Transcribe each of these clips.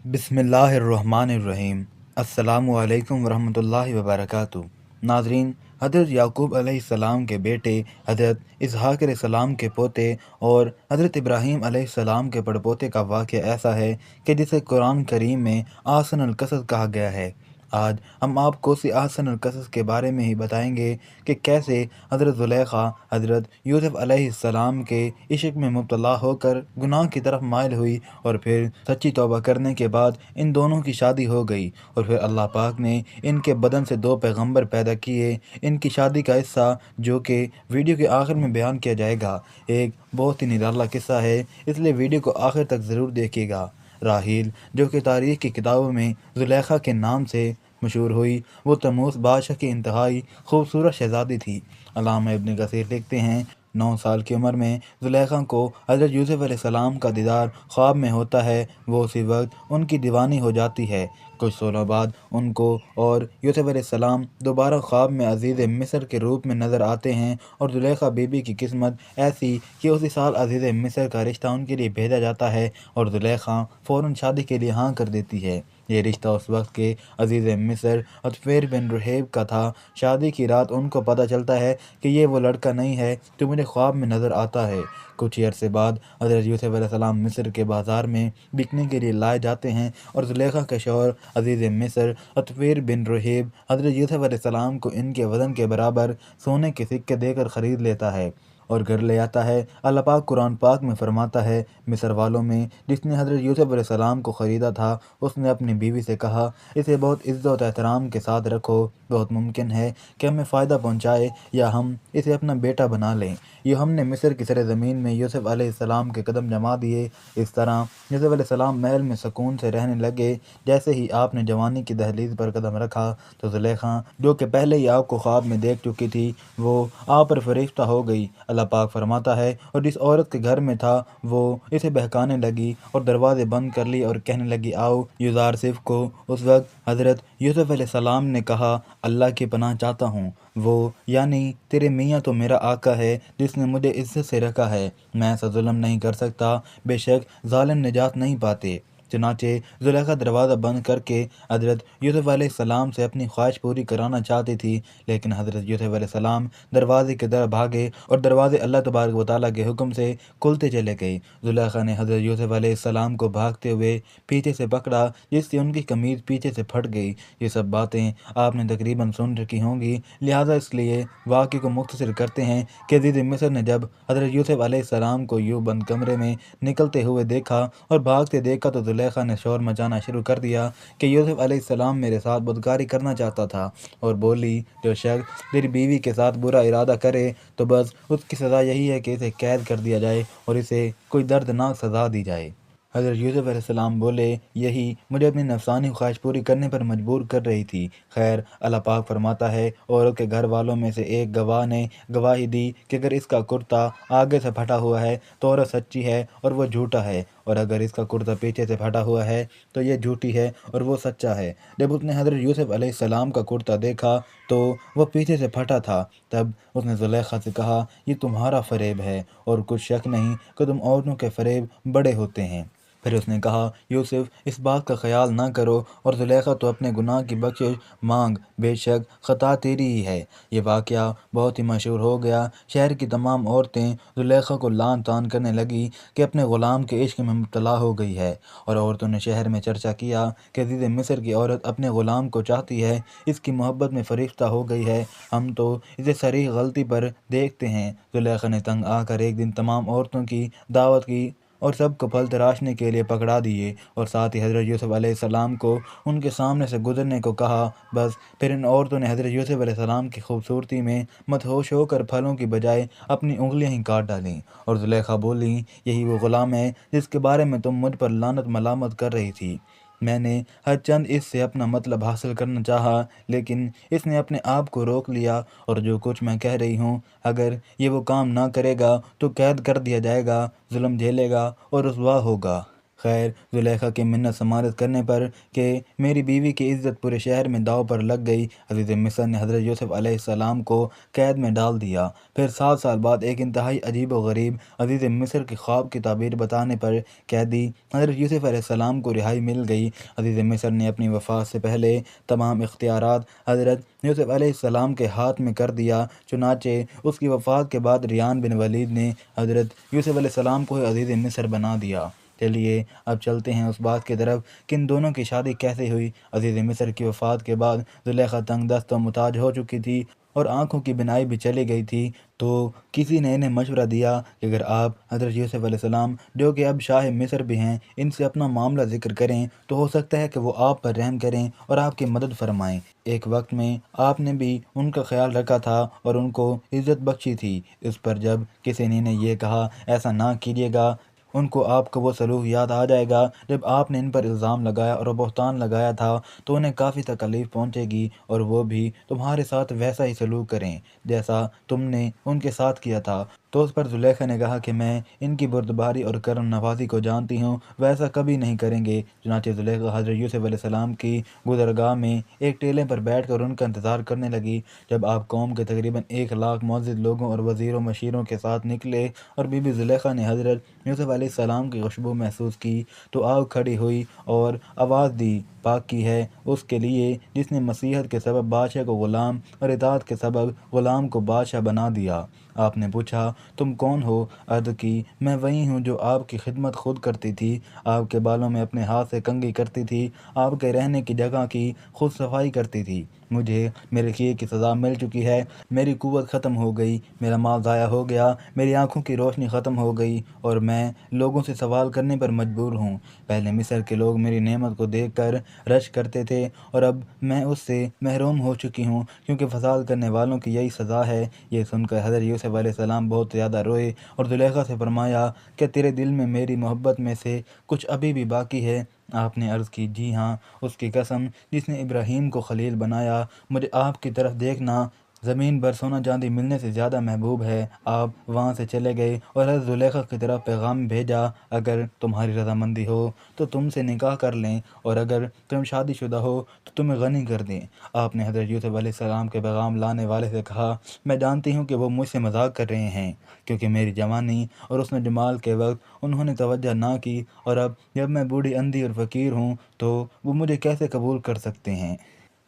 बिस्मिल्लाहिर्रहमानिर्रहीम। अस्सलामु अलैकुम वरहमतुल्लाहि वबरकातुहू। नाज़रीन, हज़रत याकूब अलैहिस्सलाम के बेटे, हज़रत इसहाक़ अलैहिस्सलाम के पोते और हज़रत इब्राहीम अलैहिस्सलाम के पड़पोते का वाक़या ऐसा है कि जिसे कुरान करीम में ahsanul क़सस कहा गया है। आज हम आपको उसी ahsanul क़सस के बारे में ही बताएंगे कि कैसे हज़रत ज़ुलेखा हज़रत यूसुफ़ अलैहिस्सलाम के इश्क में मुब्तला होकर गुनाह की तरफ माइल हुई और फिर सच्ची तौबा करने के बाद इन दोनों की शादी हो गई और फिर अल्लाह पाक ने इनके बदन से दो पैगंबर पैदा किए। इनकी शादी का हिस्सा जो कि वीडियो के आखिर में बयान किया जाएगा, एक बहुत ही निराला किस्सा है, इसलिए वीडियो को आखिर तक ज़रूर देखिएगा। राहील, जो कि तारीख़ की किताबों में ज़ुलेखा के नाम से मशहूर हुई, वो तमूस बादशाह की इंतहाई खूबसूरत शहज़ादी थी। अल्लामा इब्न कसीर लिखते हैं, 9 साल की उम्र में ज़ुलेखा को हज़रत यूसुफ़ अलैहिस्सलाम का दीदार ख्वाब में होता है। वो उसी वक्त उनकी दीवानी हो जाती है। कुछ सालों बाद उनको और यूसुफ़ अलैहिस्सलाम दोबारा ख्वाब में अज़ीज़ मिस्र के रूप में नज़र आते हैं और ज़ुलेखा बीबी की किस्मत ऐसी कि उसी साल अज़ीज़ मिस्र का रिश्ता उनके लिए भेजा जाता है और ज़ुलेखा फ़ौरन शादी के लिए हाँ कर देती है। ये रिश्ता उस वक्त के अज़ीज़ मिस्र अतफ़ेर बिन रुहैब का था। शादी की रात उनको पता चलता है कि ये वो लड़का नहीं है जो मुझे ख्वाब में नज़र आता है। कुछ ही अरसे बाद हज़रत यूसुफ़ अलैहिस्सलाम मिस्र के बाज़ार में बिकने के लिए लाए जाते हैं और ज़ुलेखा के शौहर अज़ीज़ मिस्र अतफ़ेर बिन रुहैब हज़रत यूसुफ़ अलैहिस्सलाम को इनके वज़न के बराबर सोने के सिक्के देकर ख़रीद लेता है और घर ले आता है। अल्लाह पाक कुरान पाक में फरमाता है, मिस्र वालों में जिसने हज़रत यूसुफ़ अलैहिस्सलाम को ख़रीदा था, उसने अपनी बीवी से कहा, इसे बहुत इज़्ज़त एहतराम के साथ रखो, बहुत मुमकिन है कि हमें फ़ायदा पहुँचाए या हम इसे अपना बेटा बना लें। ये हमने मिस्र की सरज़मीन में यूसुफ़ अलैहिस्सलाम के कदम जमा दिए। इस तरह यूसुफ़ अलैहिस्सलाम महल में सुकून से रहने लगे। जैसे ही आपने जवानी की दहलीज़ पर कदम रखा तो ज़ुलेखा, जो कि पहले ही आपको ख्वाब में देख चुकी थी, वो आप पर फरिश्ता हो गई। अल्लाह पाक फरमाता है, और जिस औरत के घर में था वो इसे बहकाने लगी और दरवाज़े बंद कर लिए और कहने लगी, आओ युज़ारसिफ को। उस वक्त हज़रत यूसुफ़ अलैहिस्सलाम ने कहा, अल्लाह की पनाह चाहता हूँ, वो यानी तेरे मियाँ तो मेरा आका है जिसने मुझे इज़्ज़त से रखा है। मैं ऐसा जुल्म नहीं कर सकता, बेशक ज़ालिम निजात नहीं पाते। चुनाचे ज़ुलेखा दरवाज़ा बंद करके हज़रत यूसुफ़ अलैहिस्सलाम से अपनी ख्वाहिश पूरी कराना चाहती थी, लेकिन हज़रत यूसुफ़ अलैहिस्सलाम दरवाज़े की तरफ भागे और दरवाज़े अल्लाह तबारक व तआला के हुक्म से खुलते चले गए। ज़ुलेखा ने हज़रत यूसुफ़ अलैहिस्सलाम को भागते हुए पीछे से पकड़ा, जिससे उनकी कमीज़ पीछे से फट गई। ये सब बातें आपने तकरीबन सुन रखी होंगी, लिहाजा इसलिए वाक़े को मुख्तसर करते हैं कि अज़ीज़ मिस्र ने जब हज़रत यूसुफ़ अलैहिस्सलाम को यूँ बंद कमरे में निकलते हुए देखा और भागते देखा तो ज़ुलेखा ने शोर मचाना शुरू कर दिया कि यूसुफ़ अलैहिस्सलाम मेरे साथ बदकारी करना चाहता था, और बोली, जो शख्स तेरी बीवी के साथ बुरा इरादा करे तो बस उसकी सज़ा यही है कि इसे कैद कर दिया जाए और इसे कोई दर्दनाक सज़ा दी जाए। हज़रत यूसुफ़ अलैहिस्सलाम बोले, यही मुझे अपनी नफ़सानी ख्वाहिश पूरी करने पर मजबूर कर रही थी। खैर, अल्लाह पाक फरमाता है, औरत के घर वालों में से एक गवाह ने गवाही दी कि अगर इसका कुर्ता आगे से फटा हुआ है तो औरत सच्ची है और वो झूठा है, और अगर इसका कुर्ता पीछे से फटा हुआ है तो ये झूठी है और वो सच्चा है। जब उसने हज़रत यूसुफ़ अलैहिस्सलाम का कुर्ता देखा तो वह पीछे से फटा था। तब उसने ज़ुलेखा से कहा, ये तुम्हारा फ़रेब है और कुछ शक नहीं कि तुम औरतों के फ़रेब बड़े होते हैं। फिर उसने कहा, यूसुफ, इस बात का ख्याल ना करो और ज़ुलेखा तो अपने गुनाह की बख्शिश मांग, बेशक ख़ता तेरी ही है। ये वाक़या बहुत ही मशहूर हो गया। शहर की तमाम औरतें ज़ुलेखा को लान तान करने लगी कि अपने ग़ुलाम के इश्क में मुब्तला हो गई है, और औरतों ने शहर में चर्चा किया कि अज़ीज़ मिस्र की औरत अपने ग़ुलाम को चाहती है, इसकी मोहब्बत में फ़रिश्ता हो गई है, हम तो इसे सरीह गलती पर देखते हैं। ज़ुलेखा ने तंग आकर एक दिन तमाम औरतों की दावत की और सबको फल तराशने के लिए पकड़ा दिए, और साथ ही हज़रत यूसुफ़ अलैहिस्सलाम को उनके सामने से गुजरने को कहा। बस फिर इन औरतों ने हज़रत यूसुफ़ अलैहिस्सलाम की खूबसूरती में मदहोश होकर फलों की बजाय अपनी उंगलियां ही काट डालीं, और ज़ुलेखा बोली, यही वो ग़ुलाम है जिसके बारे में तुम मुझ पर लानत मलामत कर रही थी। मैंने हर चंद इससे अपना मतलब हासिल करना चाहा, लेकिन इसने अपने आप को रोक लिया, और जो कुछ मैं कह रही हूँ, अगर ये वो काम ना करेगा तो कैद कर दिया जाएगा, जुल्म झेलेगा और रुसवा होगा। خیر زلیخا کی منت سماعت کرنے پر کہ میری بیوی کی عزت پورے شہر میں داؤ پر لگ گئی، عزیز مصر نے حضرت یوسف علیہ السلام کو قید میں ڈال دیا۔ پھر 7 سال بعد ایک انتہائی عجیب و غریب عزیز مصر کے خواب کی تعبیر بتانے پر قیدی حضرت یوسف علیہ السلام کو رہائی مل گئی۔ عزیز مصر نے اپنی وفات سے پہلے تمام اختیارات حضرت یوسف علیہ السلام کے ہاتھ میں کر دیا، چنانچہ اس کی وفات کے بعد ریان بن ولید نے حضرت یوسف علیہ السلام کو عزیز مصر بنا دیا۔ چلیے اب چلتے ہیں اس بات کی طرف کہ ان دونوں کی شادی کیسے ہوئی۔ عزیز مصر کی وفات کے بعد زلیخا تنگ دست و محتاج ہو چکی تھی اور آنکھوں کی بینائی بھی چلی گئی تھی، تو کسی نے انہیں مشورہ دیا کہ اگر آپ حضرت یوسف علیہ السلام جو کہ اب شاہ مصر بھی ہیں ان سے اپنا معاملہ ذکر کریں تو ہو سکتا ہے کہ وہ آپ پر رحم کریں اور آپ کی مدد فرمائیں۔ ایک وقت میں آپ نے بھی ان کا خیال رکھا تھا اور ان کو عزت بخشی تھی، اس پر جب کسی نے انہیں یہ کہا ایسا نہ کیجیے گا، ان کو آپ کا وہ سلوک یاد آ جائے گا جب آپ نے ان پر الزام لگایا اور بہتان لگایا تھا، تو انہیں کافی تکلیف پہنچے گی اور وہ بھی تمہارے ساتھ ویسا ہی سلوک کریں جیسا تم نے ان کے ساتھ کیا تھا۔ تو اس پر زلیخا نے کہا کہ میں ان کی بردباری اور کرم نوازی کو جانتی ہوں، ویسا کبھی نہیں کریں گے۔ چنانچہ زلیخا حضرت یوسف علیہ السلام کی گزرگاہ میں ایک ٹیلے پر بیٹھ کر ان کا انتظار کرنے لگی۔ جب آپ قوم کے تقریباً 1,00,000 معزز لوگوں اور وزیروں مشیروں کے ساتھ نکلے اور بی بی زلیخا نے حضرت یوسف علیہ السلام کی خوشبو محسوس کی تو آپ کھڑی ہوئی اور آواز دی، پاک کی ہے اس کے لیے جس نے مسیحت کے سبب بادشاہ کو غلام اور اطاعت کے سبب غلام کو بادشاہ بنا دیا۔ آپ نے پوچھا تم کون ہو؟ عرض کی میں وہی ہوں جو آپ کی خدمت خود کرتی تھی، آپ کے بالوں میں اپنے ہاتھ سے کنگھی کرتی تھی، آپ کے رہنے کی جگہ کی خود صفائی کرتی تھی۔ مجھے میرے کیے کی سزا مل چکی ہے، میری قوت ختم ہو گئی، میرا مال ضائع ہو گیا، میری آنکھوں کی روشنی ختم ہو گئی اور میں لوگوں سے سوال کرنے پر مجبور ہوں۔ پہلے مصر کے لوگ میری نعمت کو دیکھ کر رش کرتے تھے اور اب میں اس سے محروم ہو چکی ہوں، کیونکہ فساد کرنے والوں کی یہی سزا ہے۔ یہ سن کر حضرت یوسف علیہ السلام بہت زیادہ روئے اور زلیخا سے فرمایا کہ تیرے دل میں میری محبت میں سے کچھ ابھی بھی باقی ہے؟ آپ نے عرض کی جی ہاں، اس کی قسم جس نے ابراہیم کو خلیل بنایا، مجھے آپ کی طرف دیکھنا زمین پر سونا چاندی ملنے سے زیادہ محبوب ہے۔ آپ وہاں سے چلے گئے اور حضرت زلیخا کی طرف پیغام بھیجا اگر تمہاری رضامندی ہو تو تم سے نکاح کر لیں اور اگر تم شادی شدہ ہو تو تمہیں غنی کر دیں۔ آپ نے حضرت یوسف علیہ السلام کے پیغام لانے والے سے کہا میں جانتی ہوں کہ وہ مجھ سے مذاق کر رہے ہیں، کیونکہ میری جوانی اور حسن جمال کے وقت انہوں نے توجہ نہ کی، اور اب جب میں بوڑھی اندھی اور فقیر ہوں تو وہ مجھے کیسے قبول کر سکتے ہیں؟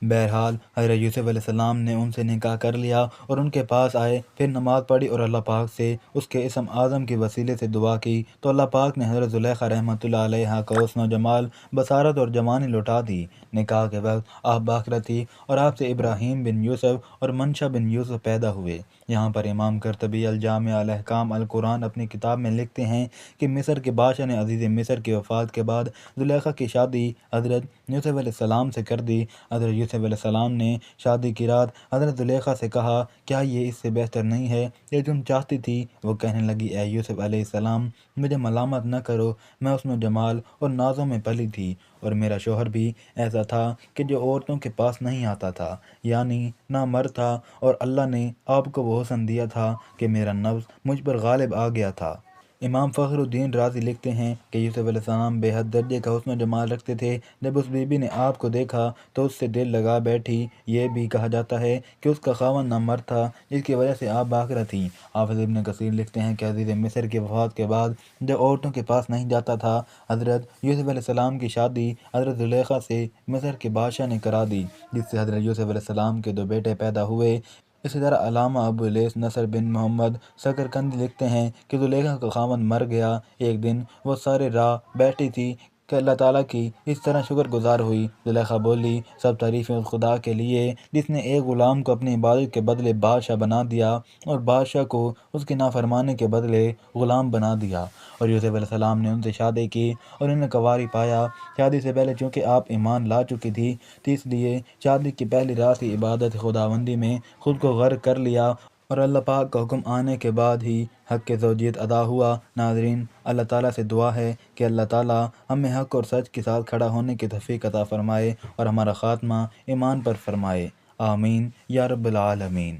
بہرحال حضرت یوسف علیہ السلام نے ان سے نکاح کر لیا اور ان کے پاس آئے، پھر نماز پڑھی اور اللہ پاک سے اس کے اسم اعظم کے وسیلے سے دعا کی تو اللہ پاک نے حضرت زلیخا رحمۃ اللہ علیہا کا حسن و جمال، بصارت اور جوانی لوٹا دی۔ نکاح کے وقت آپ باکرہ تھی اور آپ سے ابراہیم بن یوسف اور منشا بن یوسف پیدا ہوئے۔ یہاں پر امام قرطبی الجامع الاحکام القرآن اپنی کتاب میں لکھتے ہیں کہ مصر کے بادشاہ نے عزیز مصر کی وفات کے بعد زلیخا کی شادی حضرت یوسف علیہ السلام سے کر دی۔ حضرت یوسف علیہ السلام نے شادی کی رات حضرت زلیخا سے کہا کیا یہ اس سے بہتر نہیں ہے یہ تم چاہتی تھی؟ وہ کہنے لگی اے یوسف علیہ السلام، مجھے ملامت نہ کرو، میں حسن و جمال اور نازوں میں پلی تھی اور میرا شوہر بھی ایسا تھا کہ جو عورتوں کے پاس نہیں آتا تھا، یعنی نہ مرد تھا، اور اللہ نے آپ کو وہ حسن دیا تھا کہ میرا نفس مجھ پر غالب آ گیا تھا۔ امام فخر الدین رازی لکھتے ہیں کہ یوسف علیہ السلام بے حد درجے کا حسن و جمال رکھتے تھے، جب اس بی بی نے آپ کو دیکھا تو اس سے دل لگا بیٹھی۔ یہ بھی کہا جاتا ہے کہ اس کا خاوند نہ مرد تھا، جس کی وجہ سے آپ باکرہ تھیں۔ حافظ ابن کثیر لکھتے ہیں کہ عزیز مصر کی وفات کے بعد جب عورتوں کے پاس نہیں جاتا تھا، حضرت یوسف علیہ السلام کی شادی حضرت زلیخا سے مصر کے بادشاہ نے کرا دی، جس سے حضرت یوسف علیہ السلام کے 2 بیٹے پیدا ہوئے۔ اسی طرح علامہ ابو الیث نصر بن محمد سکرقندی لکھتے ہیں کہ زلیخا کا خاوند مر گیا۔ ایک دن وہ سارے راہ بیٹھی تھی کہ اللہ تعالیٰ کی اس طرح شکر گزار ہوئی۔ زلیخا بولی سب تعریفیں اس خدا کے لیے جس نے ایک غلام کو اپنی عبادت کے بدلے بادشاہ بنا دیا اور بادشاہ کو اس کی نافرمانی کے بدلے غلام بنا دیا۔ اور یوسف علیہ السلام نے ان سے شادی کی اور انہیں کنواری پایا۔ شادی سے پہلے چونکہ آپ ایمان لا چکی تھی تو اس لیے شادی کی پہلی رات ہی عبادت خداوندی میں خود کو غرق کر لیا اور اللہ پاک کا حکم آنے کے بعد ہی حق کے زوجیت ادا ہوا۔ ناظرین، اللہ تعالیٰ سے دعا ہے کہ اللہ تعالیٰ ہمیں حق اور سچ کے ساتھ کھڑا ہونے کی توفیق عطا فرمائے اور ہمارا خاتمہ ایمان پر فرمائے، آمین یا رب العالمین۔